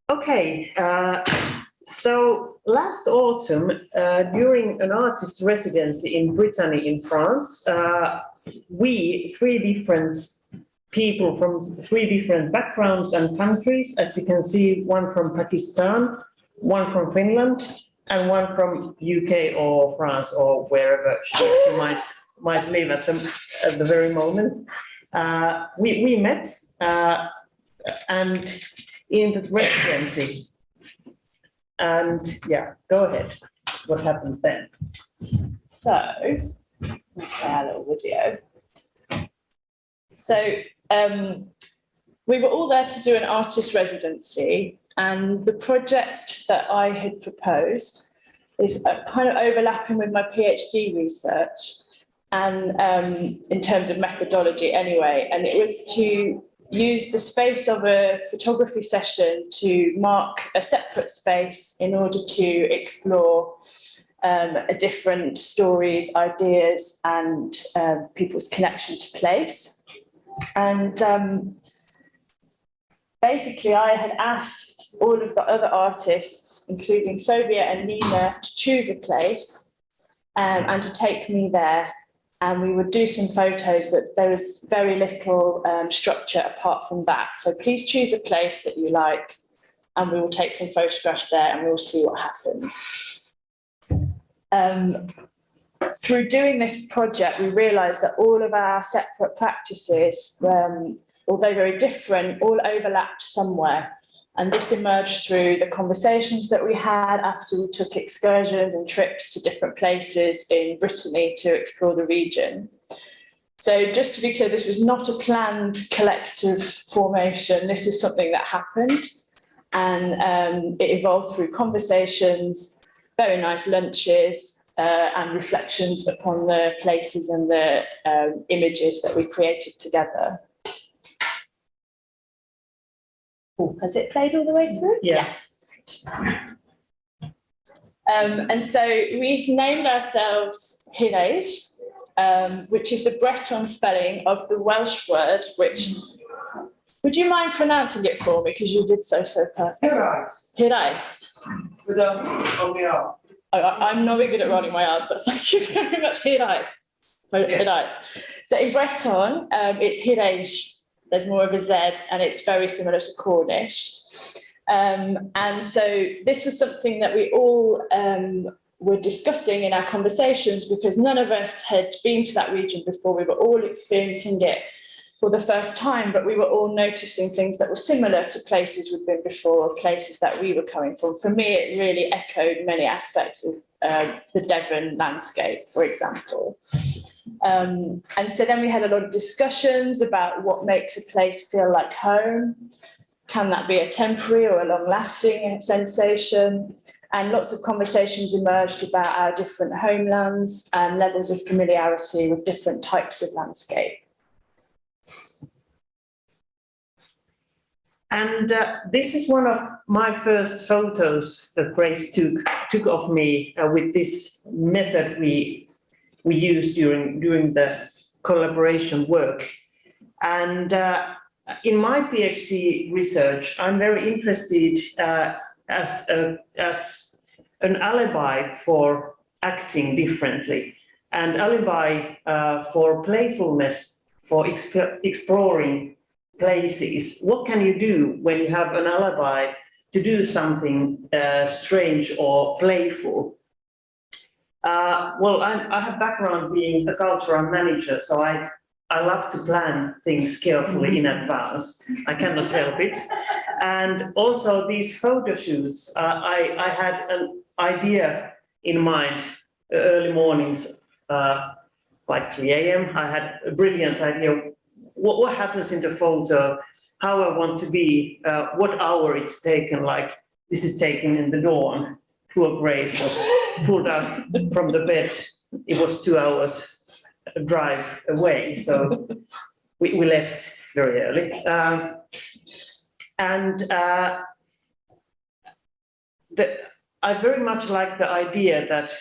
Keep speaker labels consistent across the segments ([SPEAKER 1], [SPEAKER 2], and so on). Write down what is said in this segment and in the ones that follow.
[SPEAKER 1] Okay, so last autumn, during an artist residency in Brittany in France, we, three different people from three different backgrounds and countries, as you can see, one from Pakistan, one from Finland, and one from UK or France or wherever you might live at the very moment. We met and in the residency. And yeah, go ahead. What happened then?
[SPEAKER 2] So, a little video. So we were all there to do an artist residency, and the project that I had proposed is kind of overlapping with my PhD research, and in terms of methodology anyway, and it was to use the space of a photography session to mark a separate space in order to explore different stories, ideas, and people's connection to place. And basically, I had asked all of the other artists, including Sonia and Nina, to choose a place and to take me there. And we would do some photos, but there was very little structure apart from that. So please choose a place that you like, and we will take some photographs there and we'll see what happens. Through doing this project, we realised that all of our separate practices, although very different, all overlapped somewhere. And this emerged through the conversations that we had after we took excursions and trips to different places in Brittany to explore the region. So just to be clear, this was not a planned collective formation. This is something that happened, and it evolved through conversations, very nice lunches, and reflections upon the places and the images that we created together. Oh, has it played all the way through?
[SPEAKER 1] Yeah.
[SPEAKER 2] And so we've named ourselves Hiraezh, which is the Breton spelling of the Welsh word, which, would you mind pronouncing it for me? Because you did so perfect.
[SPEAKER 3] Hiraezh.
[SPEAKER 2] Hiraezh.
[SPEAKER 3] Without on the R.
[SPEAKER 2] I'm not very good at rolling my R's, but thank you very much, Hiraezh. Hiraezh. So in Breton, it's Hiraezh. There's more of a Z, and it's very similar to Cornish. And so this was something that we all were discussing in our conversations, because none of us had been to that region before. We were all experiencing it for the first time, but we were all noticing things that were similar to places we'd been before, or places that we were coming from. For me, it really echoed many aspects of the Devon landscape, for example. And so then we had a lot of discussions about what makes a place feel like home. Can that be a temporary or a long-lasting sensation? And lots of conversations emerged about our different homelands and levels of familiarity with different types of landscape.
[SPEAKER 1] And this is one of my first photos that Grace took of me with this method we used during the collaboration work. And in my PhD research, I'm very interested as an alibi for acting differently, and alibi for playfulness, for exploring places. What can you do when you have an alibi to do something strange or playful? Well, I have background being a cultural manager, so I love to plan things carefully in advance. I cannot help it. And also these photo shoots, I had an idea in mind early mornings, like 3 a.m. I had a brilliant idea. What happens in the photo, how I want to be, what hour it's taken, like this is taken in the dawn. Poor Grace was pulled out from the bed. It was 2 hours drive away, so we left very early. I very much like the idea that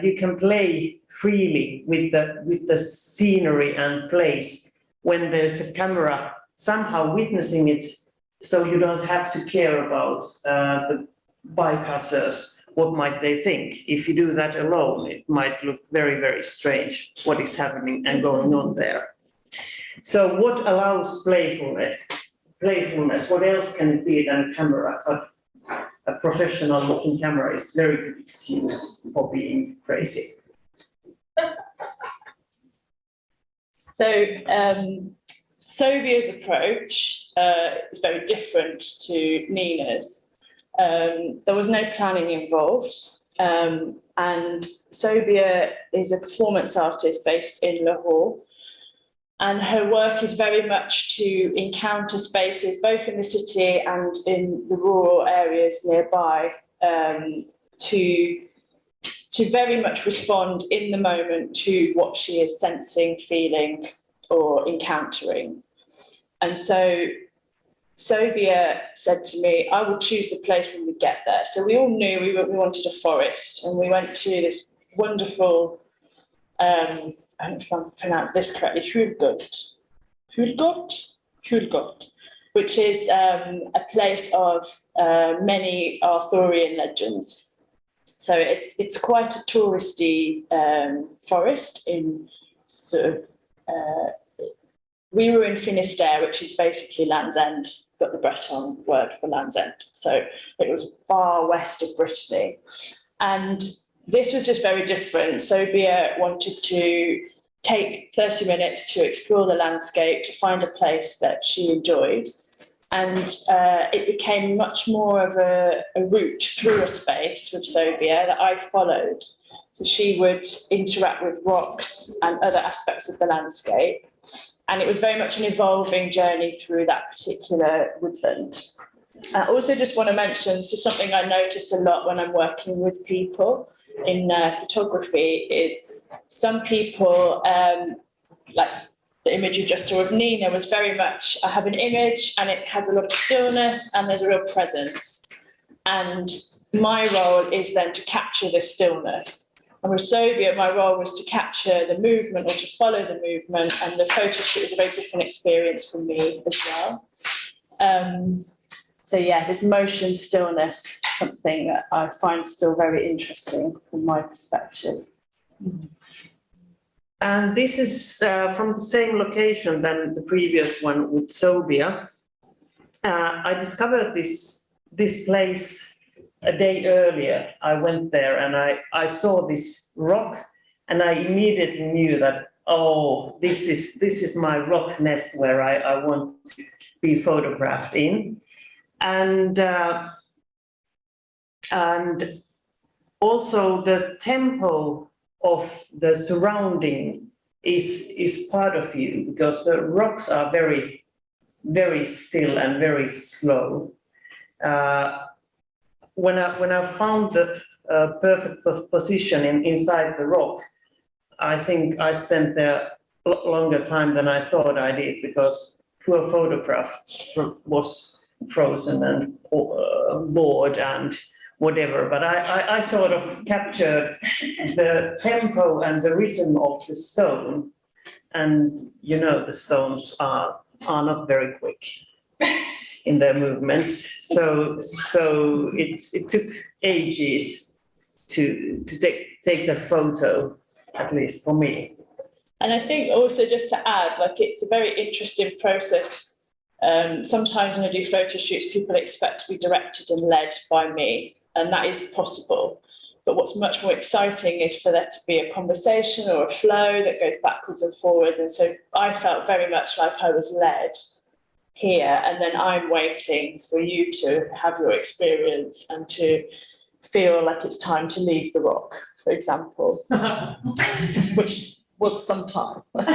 [SPEAKER 1] you can play freely with the scenery and place when there's a camera somehow witnessing it so you don't have to care about the bypassers. What might they think? If you do that alone, it might look very, very strange what is happening and going on there. So what allows playfulness? What else can it be than a camera? But a professional looking camera is a very good excuse for being crazy.
[SPEAKER 2] So Sobia's approach is very different to Nina's. There was no planning involved, and Sobia is a performance artist based in Lahore, and her work is very much to encounter spaces both in the city and in the rural areas nearby, to very much respond in the moment to what she is sensing, feeling, or encountering. And so Sobia said to me, I will choose the place when we get there. So we all knew we wanted a forest, and we went to this wonderful, I don't know if I pronounce this correctly, Hiraezh, which is a place of many Arthurian legends. So it's quite a touristy forest in sort of, we were in Finisterre, which is basically Land's End, got the Breton word for Land's End. So it was far west of Brittany. And this was just very different. Sobia wanted to take 30 minutes to explore the landscape, to find a place that she enjoyed. And it became much more of a route through a space with Sobia that I followed. So she would interact with rocks and other aspects of the landscape. And it was very much an evolving journey through that particular woodland. I also just want to mention, this is something I notice a lot when I'm working with people in photography, is some people, like the image you just saw of Nina was very much, I have an image and it has a lot of stillness and there's a real presence. And my role is then to capture the stillness. And with Sobia, my role was to capture the movement or to follow the movement, and the photo shoot was a very different experience for me as well. So yeah, this motion stillness, something that I find still very interesting from my perspective.
[SPEAKER 1] And this is from the same location than the previous one with Sobia. I discovered this place a day earlier. I went there and I saw this rock, and I immediately knew that, oh, this is my rock nest where I want to be photographed in. And also the tempo of the surrounding is part of you, because the rocks are very, very still and very slow. When I found the perfect position inside the rock, I think I spent there a longer time than I thought I did, because poor photograph was frozen and bored and whatever, but I sort of captured the tempo and the rhythm of the stone, and you know the stones are not very quick in their movements, so it took ages to take the photo, at least for me.
[SPEAKER 2] And I think also, just to add, like, it's a very interesting process. Sometimes when I do photo shoots, people expect to be directed and led by me, and that is possible. But what's much more exciting is for there to be a conversation or a flow that goes backwards and forwards. And so I felt very much like I was led here, and then I'm waiting for you to have your experience and to feel like it's time to leave the rock, for example, which was some time.
[SPEAKER 1] But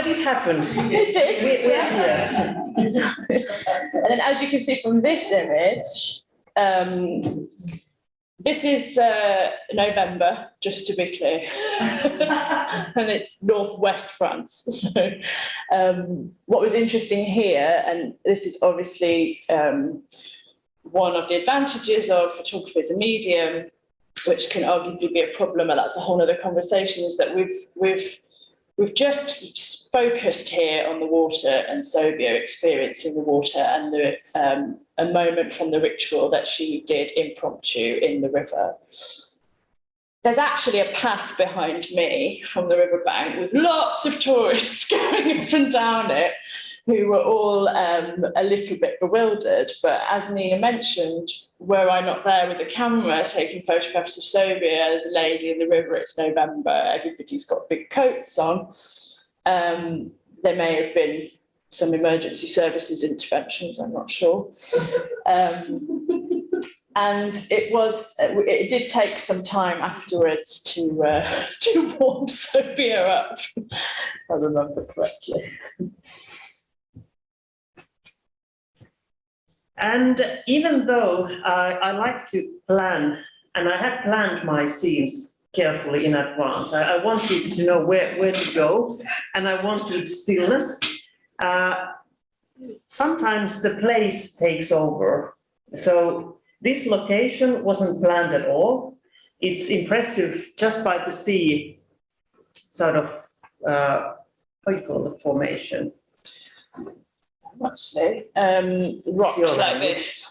[SPEAKER 1] it happened.
[SPEAKER 2] It did. Yeah. And then, as you can see from this image, this is November, just to be clear, and it's northwest France. So what was interesting here, and this is obviously one of the advantages of photography as a medium, which can arguably be a problem, and that's a whole other conversation, is that we've we've just focused here on the water and Sonia experiencing the water and a moment from the ritual that she did impromptu in the river. There's actually a path behind me from the riverbank with lots of tourists going up and down it who were all a little bit bewildered. But as Nina mentioned, were I not there with the camera taking photographs of Sonia, there's a lady in the river, it's November, everybody's got big coats on. There may have been some emergency services interventions, I'm not sure. And it did take some time afterwards to warm Sonia up, if I remember correctly.
[SPEAKER 1] And even though I like to plan, and I had planned my scenes carefully in advance, I wanted to know where to go, and I wanted stillness. Sometimes the place takes over. So this location wasn't planned at all. It's impressive just by the sea, sort of, how do you call the formation?
[SPEAKER 2] Actually, rocks like this.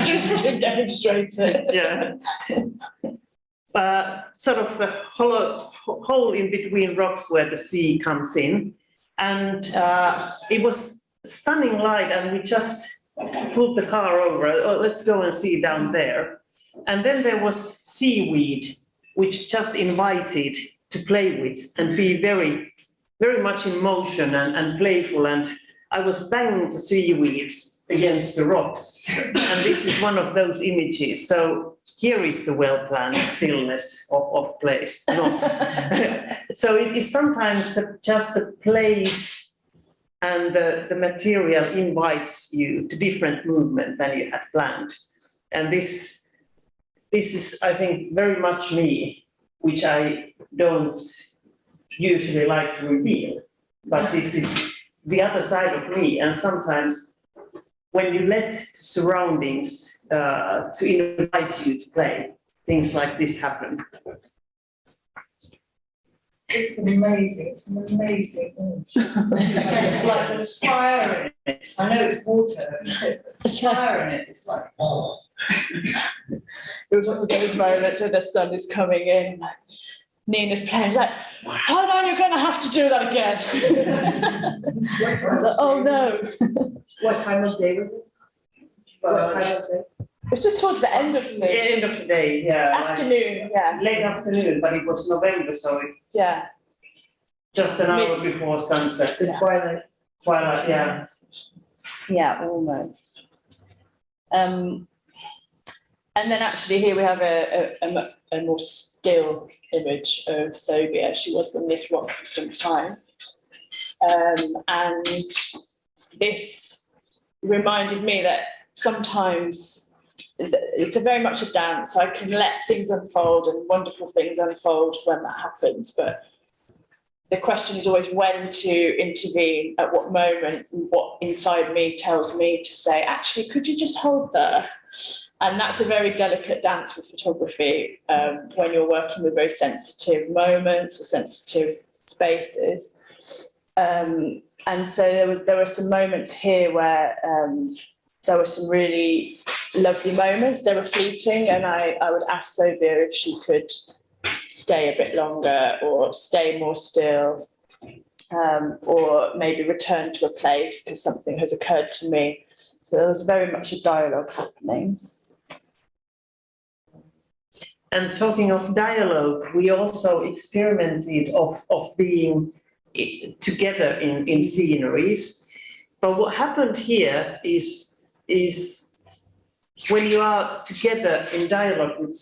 [SPEAKER 2] Just to demonstrate it.
[SPEAKER 1] Yeah. Sort of a hollow hole in between rocks where the sea comes in. And it was stunning light, and we just pulled the car over. Oh, let's go and see down there. And then there was seaweed, which just invited to play with and be very, very much in motion and playful. And I was banging the seaweeds against the rocks. And this is one of those images. So here is the well-planned stillness of place, not. So it is sometimes just the place and the material invites you to different movement than you had planned. And this is, I think, very much me, which I don't usually like to reveal. But this is the other side of me. And sometimes when you let surroundings to invite you to play, things like this happen.
[SPEAKER 3] It's amazing image. It's like there's fire in it. I know it's water, there's fire in it. It's like, oh.
[SPEAKER 2] It was one of those moments where the sun is coming in, like, Nina's playing, like, hold on, you're going to have to do that again. I was like, oh no.
[SPEAKER 3] What time of day was it? What time of day?
[SPEAKER 2] It was just towards the end of the day.
[SPEAKER 1] End of the day, yeah.
[SPEAKER 2] Afternoon, yeah.
[SPEAKER 1] Late afternoon, but it was November, so
[SPEAKER 2] Yeah.
[SPEAKER 1] just an hour before sunset.
[SPEAKER 3] The twilight.
[SPEAKER 1] Twilight, yeah.
[SPEAKER 2] Yeah, almost. And then actually here we have a more still image of Sonia. She was on this rock for some time. And this reminded me that sometimes it's very much a dance. I can let things unfold and wonderful things unfold when that happens, but the question is always when to intervene, at what moment, what inside me tells me to say, actually, could you just hold there? And that's a very delicate dance with photography when you're working with very sensitive moments or sensitive spaces. And so there were some moments here where there were some really lovely moments. They were fleeting, and I would ask Sonia if she could stay a bit longer or stay more still, or maybe return to a place because something has occurred to me. So there was very much a dialogue happening.
[SPEAKER 1] And talking of dialogue, we also experimented of being together in sceneries. But what happened here is when you are together in dialogue with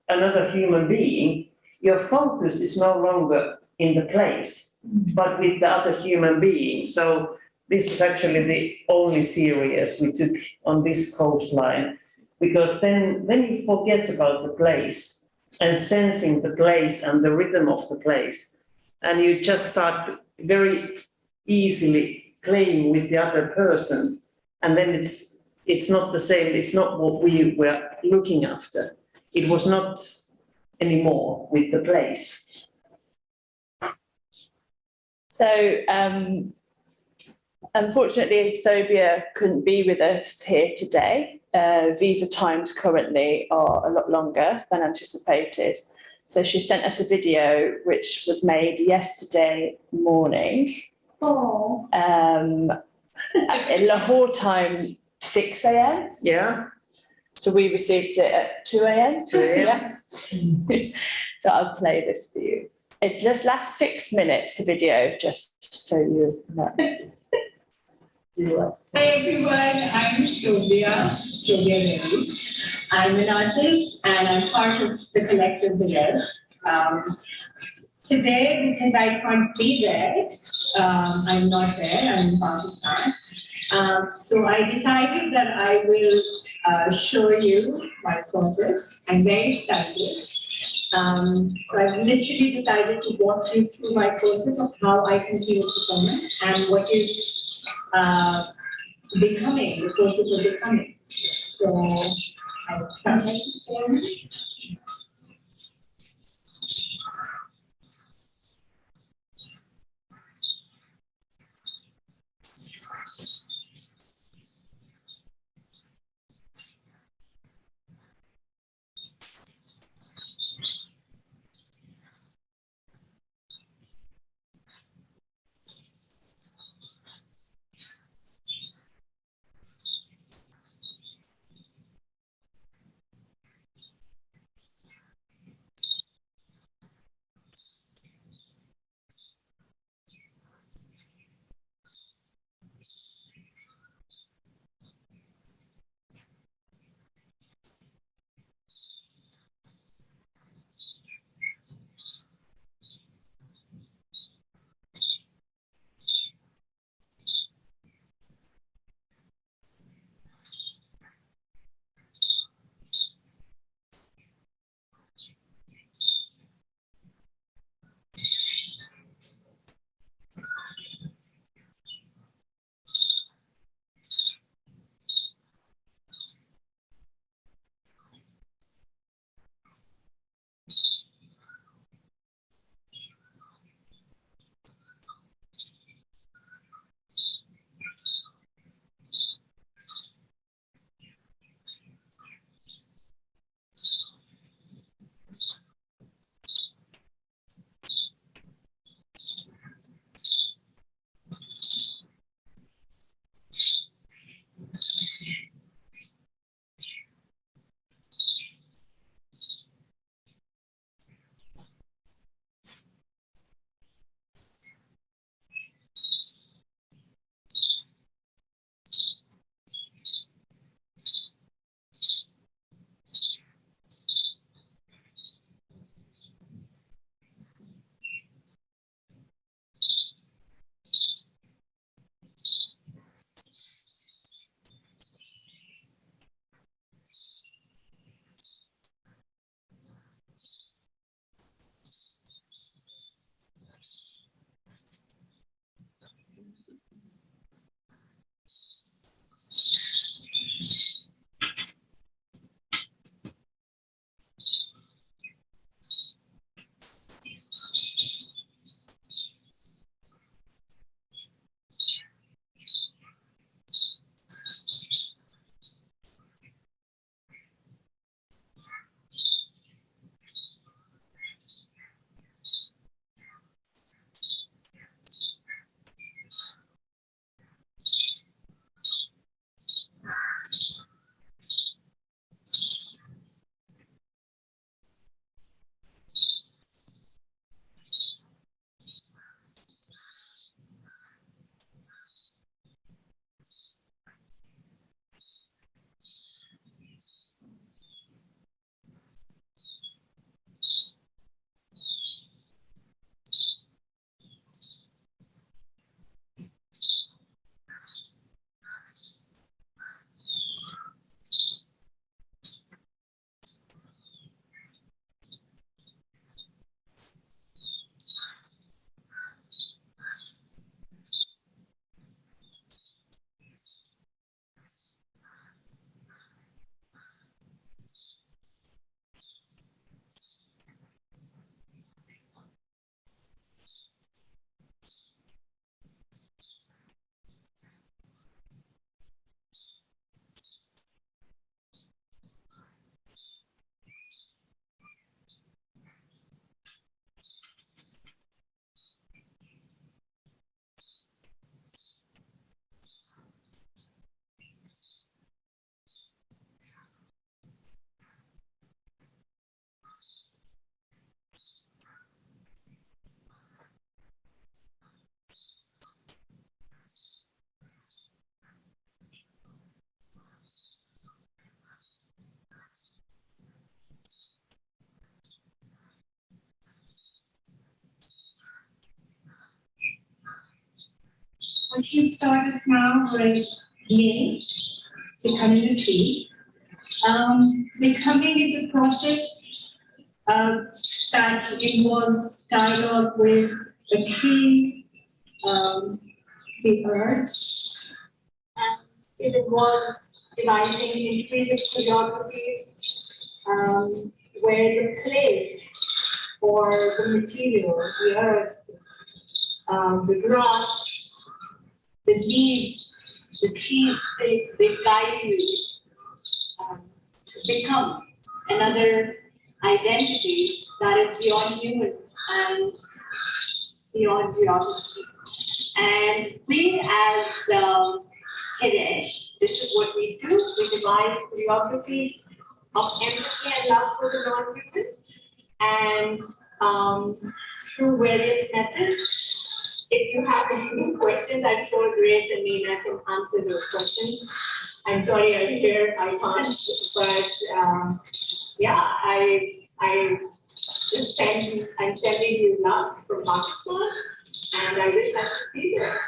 [SPEAKER 1] another human being, your focus is no longer in the place, but with the other human being. So this was actually the only series we took on this coastline, because then you forget about the place and sensing the place and the rhythm of the place. And you just start very easily playing with the other person. And then it's not the same, it's not what we were looking after. It was not anymore with the place.
[SPEAKER 2] So unfortunately, Sobia couldn't be with us here today. Visa times currently are a lot longer than anticipated. So she sent us a video which was made yesterday morning.
[SPEAKER 3] Oh.
[SPEAKER 2] In Lahore time, 6 a.m.
[SPEAKER 1] Yeah.
[SPEAKER 2] So we received it at 2 a.m.
[SPEAKER 1] 2 a.m.
[SPEAKER 2] Yeah. So I'll play this for you. It just lasts 6 minutes, the video, just so you know.
[SPEAKER 4] Hi everyone, I'm Sonia Zaidi. I'm an artist and I'm part of the collective Gelder. Today, because I can't be there, I'm not there, I'm in Pakistan. So I decided that I will show you my process. I'm very excited. So I've literally decided to walk you through my process of how I conceive a performance and what is becoming, the process of becoming. So I'll start my performance. what she started now was becoming a tree. Becoming is a process that involves dialogue with the tree, the earth, and it involves devising intricate choreographies where the place or the material, the earth, the grass, the leaves, the tree space, they guide you to become another identity that is beyond human and beyond geography. And we as Hiraezh, this is what we do. We devise choreography of empathy and love for the non-human. And through various methods, if you have any questions, I'm sure Grace and Nina can answer those questions. I'm sorry I can't, but yeah, I'm sending you love from Pakistan, and I wish I could be there.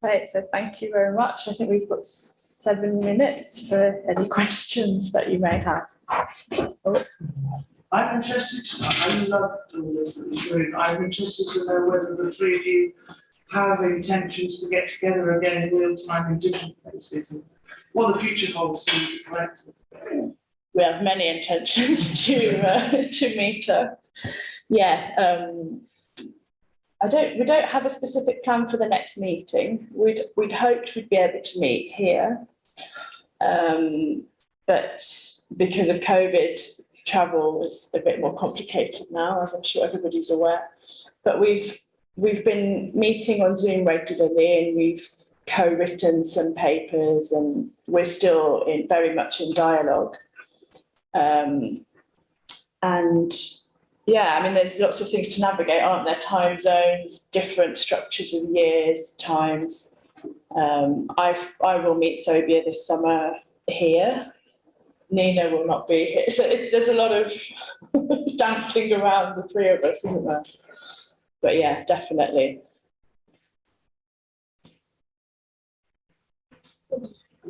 [SPEAKER 2] Right, so thank you very much. I think we've got 7 minutes for any questions that you may have. Oh.
[SPEAKER 5] I'm interested to know, I loved all this that was doing. I'm interested to know whether the three of you have intentions to get together again in real time in different places and what the future holds for you collective.
[SPEAKER 2] We have many intentions to meet up. Yeah, we don't have a specific plan for the next meeting. We'd hoped we'd be able to meet here, but because of COVID, travel is a bit more complicated now, as I'm sure everybody's aware. But we've been meeting on Zoom regularly, and we've co-written some papers, and we're still very much in dialogue. And yeah, I mean, there's lots of things to navigate, aren't there? Time zones, different structures of years, times. I will meet Sobia this summer here. Nina will not be here. So there's a lot of dancing around the three of us, isn't there? But yeah, definitely.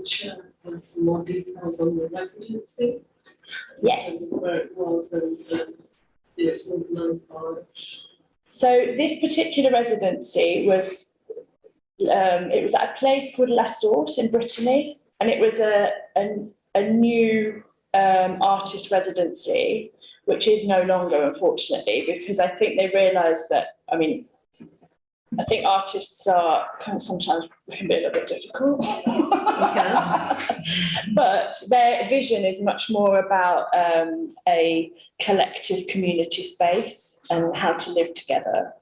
[SPEAKER 6] Share some more details on the residency.
[SPEAKER 2] Yes.
[SPEAKER 6] Where it was and it's organised by.
[SPEAKER 2] So this particular residency was, it was at a place called Luostarinen in Brittany, and it was a new artist residency, which is no longer, unfortunately, because I think they realised that, I mean, I think artists are kind of sometimes can be a little bit difficult. But their vision is much more about a collective community space and how to live together.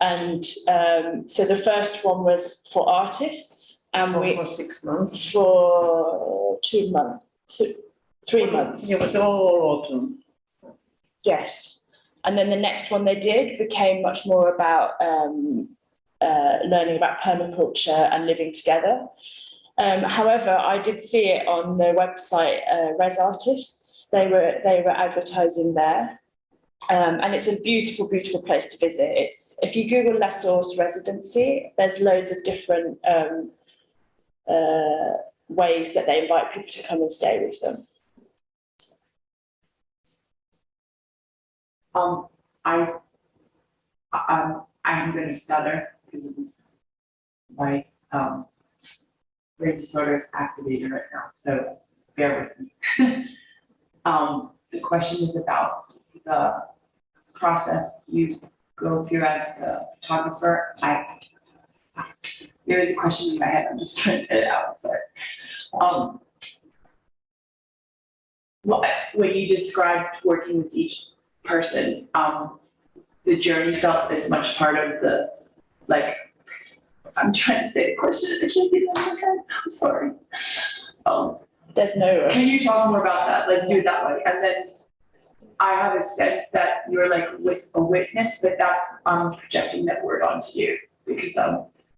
[SPEAKER 2] And so the first one was for artists, and
[SPEAKER 1] for 6 months.
[SPEAKER 2] For 2 months, 3 months.
[SPEAKER 1] It was all autumn.
[SPEAKER 2] Yes. And then the next one they did became much more about learning about permaculture and living together. However, I did see it on the website, Res Artists. They were advertising there. And it's a beautiful, beautiful place to visit. It's, if you Google Luostarinen residency, there's loads of different ways that they invite people to come and stay with them.
[SPEAKER 7] I'm going to stutter because of my brain disorder is activated right now, so bear with me. The question is about the process you go through as a photographer. There is a question in my head, I'm just trying to get it out, sorry. When you described working with each person, the journey felt as much part of the, like, I'm trying to say the question, I can't get it out of my head, I'm sorry.
[SPEAKER 2] There's no.
[SPEAKER 7] Can you talk more about that? Let's do it that way. And then I have a sense that you're like with a witness, but that's, I'm projecting that word onto you because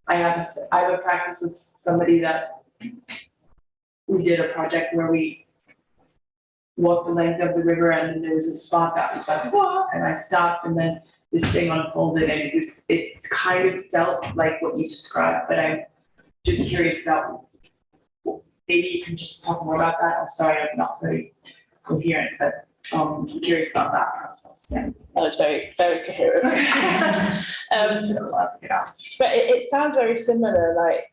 [SPEAKER 7] I have a practice with somebody that we did a project where we walk the length of the river, and then there was a spot that was like, what? And I stopped, and then this thing unfolded, and it kind of felt like what you described, but I'm just curious about, maybe you can just talk more about that. I'm sorry, I'm not very coherent, but I'm curious about that process. Yeah.
[SPEAKER 2] That was very, very coherent. But it sounds very similar, like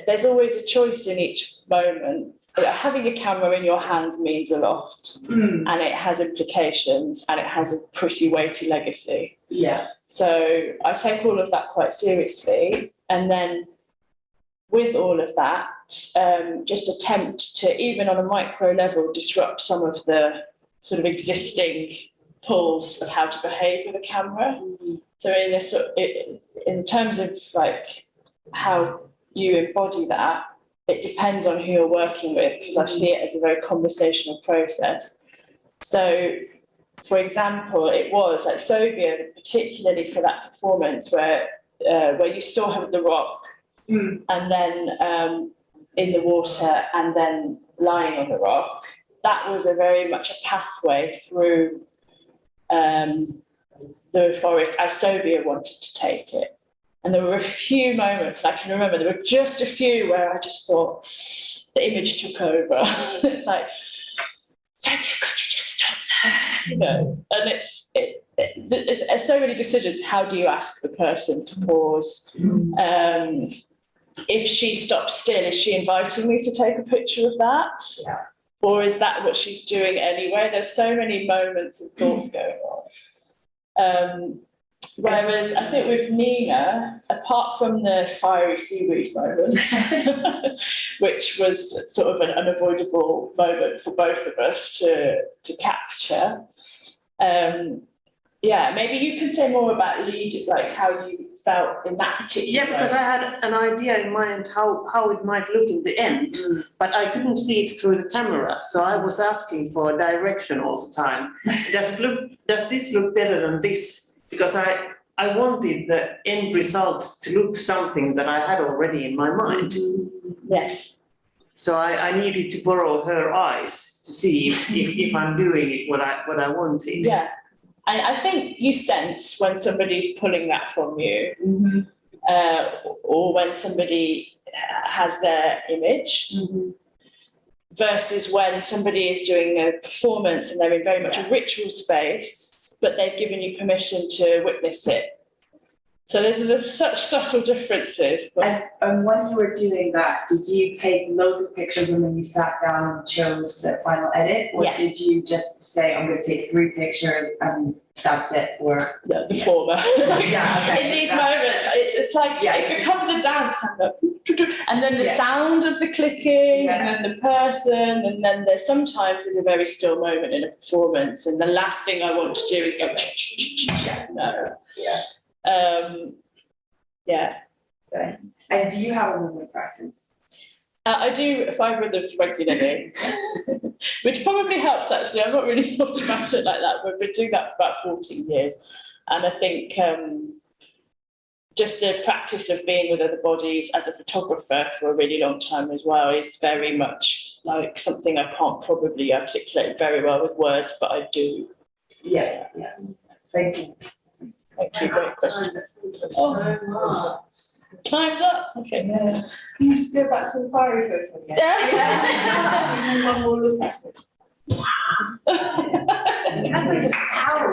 [SPEAKER 2] there's always a choice in each moment. Having a camera in your hand means a lot, and it has implications, and it has a pretty weighty legacy.
[SPEAKER 7] Yeah.
[SPEAKER 2] So I take all of that quite seriously, and then with all of that, just attempt to, even on a micro level, disrupt some of the sort of existing pulls of how to behave with a camera. So in terms of like how you embody that, it depends on who you're working with, because I see it as a very conversational process. So, for example, it was like Sobia, particularly for that performance where you still have the rock, and then in the water, and then lying on the rock. That was very much a pathway through the forest as Sobia wanted to take it. And there were a few moments, and I can remember there were just a few where I just thought the image took over. It's like, Sobia, could you just stop there? You know, and it's so many decisions. How do you ask the person to pause? If she stops still, is she inviting me to take a picture of that?
[SPEAKER 7] Yeah.
[SPEAKER 2] Or is that what she's doing anyway? There's so many moments and thoughts going on. Whereas I think with Nina, apart from the fiery seaweed moment, which was sort of an unavoidable moment for both of us to capture, yeah, maybe you can say more about lead, like how you felt in that particular.
[SPEAKER 1] Yeah, because I had an idea in mind how it might look in the end, but I couldn't see it through the camera, so I was asking for a direction all the time. Does this look better than this? Because I wanted the end result to look something that I had already in my mind.
[SPEAKER 2] Yes.
[SPEAKER 1] So I needed to borrow her eyes to see if I'm doing what I wanted.
[SPEAKER 2] Yeah. I think you sense when somebody's pulling that from you, or when somebody has their image, versus when somebody is doing a performance and they're in very much a ritual space, but they've given you permission to witness it. So there's such subtle differences. But
[SPEAKER 7] And when you were doing that, did you take loads of pictures and then you sat down and chose the final edit? Or did you just say, I'm going to take 3 pictures and that's it? Or
[SPEAKER 2] the former. In these moments, it's like it becomes a dance, and then the sound of the clicking, and then the person, and then there's sometimes a very still moment in a performance, and the last thing I want to do is go no.
[SPEAKER 7] Okay. And do you have a movement practice?
[SPEAKER 2] I do 5 rhythms regularly, which probably helps actually. I've not really thought about it like that. We've been doing that for about 14 years. And I think just the practice of being with other bodies as a photographer for a really long time as well is very much like something I can't probably articulate very well with words, but I do.
[SPEAKER 7] Yeah. Thank you.
[SPEAKER 2] Thank you. Great question. Time's up. Okay.
[SPEAKER 3] Yeah. Can you just go back to the fiery photo again?
[SPEAKER 2] Yeah.
[SPEAKER 3] One more look at it.
[SPEAKER 7] That's like a tower.